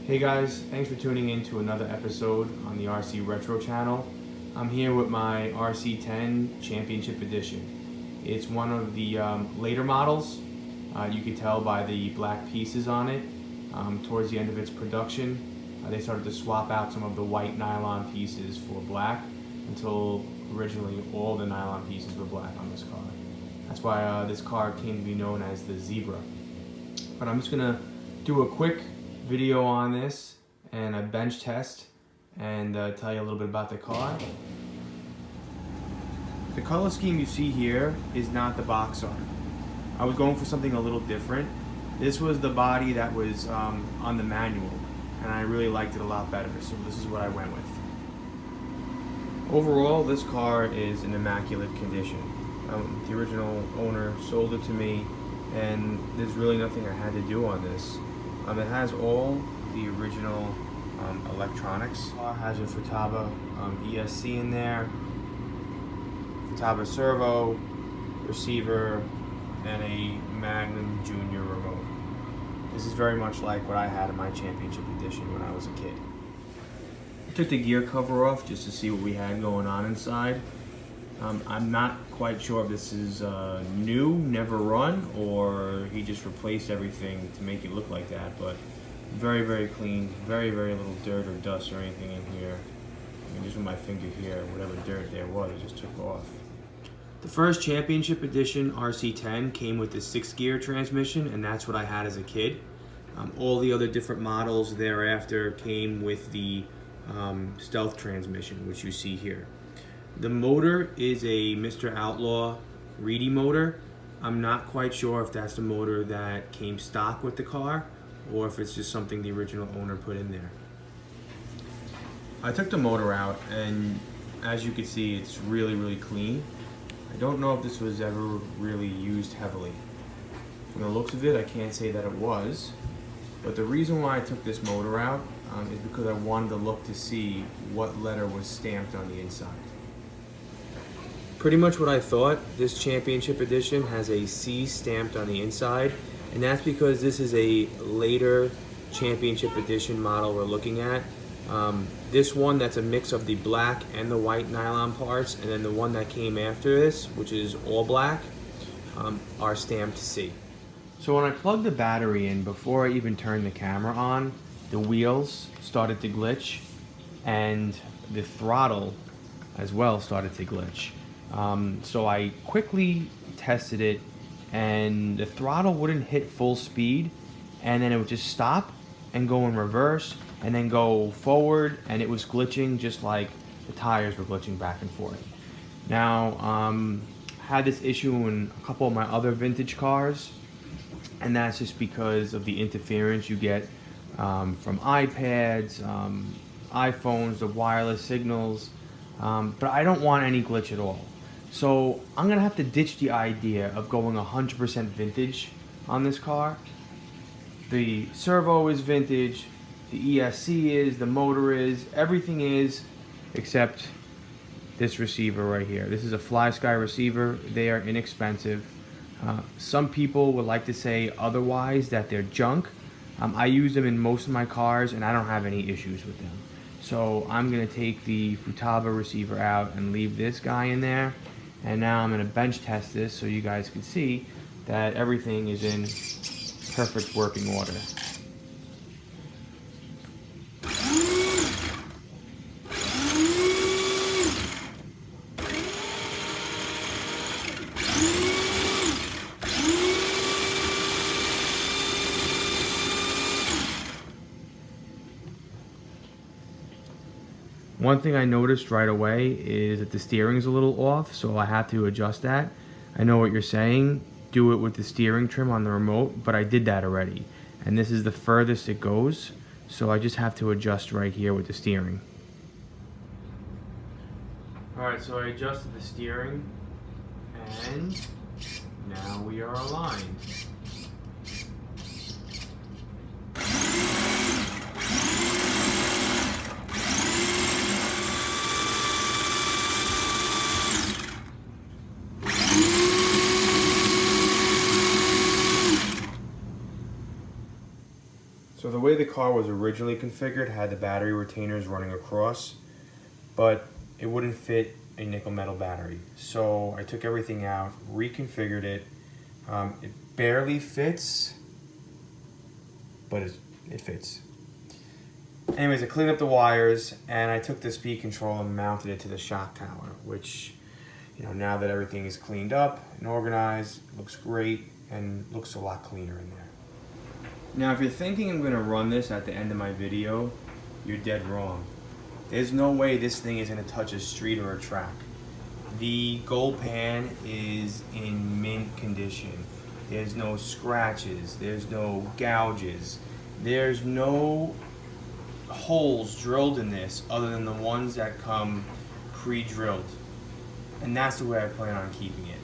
Hey guys, thanks for tuning in to another episode on the RC Retro channel. I'm here with my RC10 Championship Edition. It's one of the later models. You can tell by the black pieces on it. Towards the end of its production, they started to swap out some of the white nylon pieces for black until originally all the nylon pieces were black on this car. That's why this car came to be known as the Zebra. But I'm just gonna do a quick video on this and a bench test and tell you a little bit about the car. The color scheme you see here is not the box art. I was going for something a little different. This was the body that was on the manual, and I really liked it a lot better, so this is what I went with. Overall, this car is in immaculate condition. The original owner sold it to me, and there's really nothing I had to do on this. It has all the original electronics. It has a Futaba ESC in there, Futaba servo, receiver, and a Magnum Junior remote. This is very much like what I had in my Championship Edition when I was a kid. I took the gear cover off just to see what we had going on inside. I'm not quite sure if this is new, never run, or he just replaced everything to make it look like that, but very, very clean, very, very little dirt or dust or anything in here. I mean, just with my finger here, whatever dirt there was, I just took off. The first Championship Edition RC10 came with the 6-gear transmission, and that's what I had as a kid. All the other different models thereafter came with the stealth transmission, which you see here. The motor is a Mr. Outlaw Reedy motor. I'm not quite sure if that's the motor that came stock with the car or if it's just something the original owner put in there. I took the motor out, and as you can see, it's really, really clean. I don't know if this was ever really used heavily. From the looks of it, I can't say that it was, but the reason why I took this motor out is because I wanted to look to see what letter was stamped on the inside. Pretty much what I thought. This Championship Edition has a C stamped on the inside, and that's because this is a later Championship Edition model we're looking at. This one that's a mix of the black and the white nylon parts, and then the one that came after this, which is all black, are stamped C. So when I plugged the battery in, before I even turned the camera on, the wheels started to glitch, and the throttle as well started to glitch. So I quickly tested it, and the throttle wouldn't hit full speed, and then it would just stop and go in reverse and then go forward, and it was glitching just like the tires were glitching back and forth. Now, I had this issue in a couple of my other vintage cars, and that's just because of the interference you get from iPads, iPhones, the wireless signals, but I don't want any glitch at all. So I'm gonna have to ditch the idea of going 100% vintage on this car. The servo is vintage, the ESC is, the motor is, everything is, except this receiver right here. This is a FlySky receiver. They are inexpensive. Some people would like to say otherwise, that they're junk. I use them in most of my cars, and I don't have any issues with them. So I'm gonna take the Futaba receiver out and leave this guy in there. And now I'm gonna bench test this so you guys can see that everything is in perfect working order. One thing I noticed right away is that the steering's a little off, so I have to adjust that. I know what you're saying, do it with the steering trim on the remote, but I did that already. And this is the furthest it goes, so I just have to adjust right here with the steering. Alright, so I adjusted the steering, and now we are aligned. So the way the car was originally configured had the battery retainers running across, but it wouldn't fit a nickel metal battery. So I took everything out, reconfigured it. It barely fits, but it fits. Anyways, I cleaned up the wires and I took the speed control and mounted it to the shock tower, which, now that everything is cleaned up and organized, looks great and looks a lot cleaner in there. Now, if you're thinking I'm gonna run this at the end of my video, you're dead wrong. There's no way this thing is gonna touch a street or a track. The gold pan is in mint condition. There's no scratches, there's no gouges, there's no holes drilled in this other than the ones that come pre-drilled. And that's the way I plan on keeping it.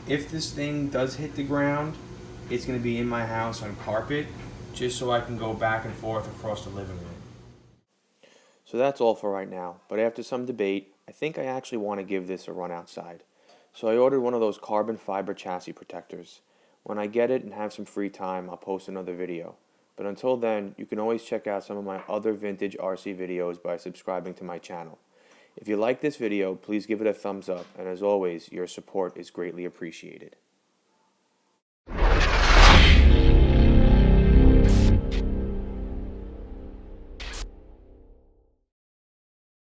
If this thing does hit the ground, it's gonna be in my house on carpet, just so I can go back and forth across the living room. So that's all for right now, but after some debate, I think I actually want to give this a run outside. So I ordered one of those carbon fiber chassis protectors. When I get it and have some free time, I'll post another video. But until then, you can always check out some of my other vintage RC videos by subscribing to my channel. If you like this video, please give it a thumbs up, and as always, your support is greatly appreciated.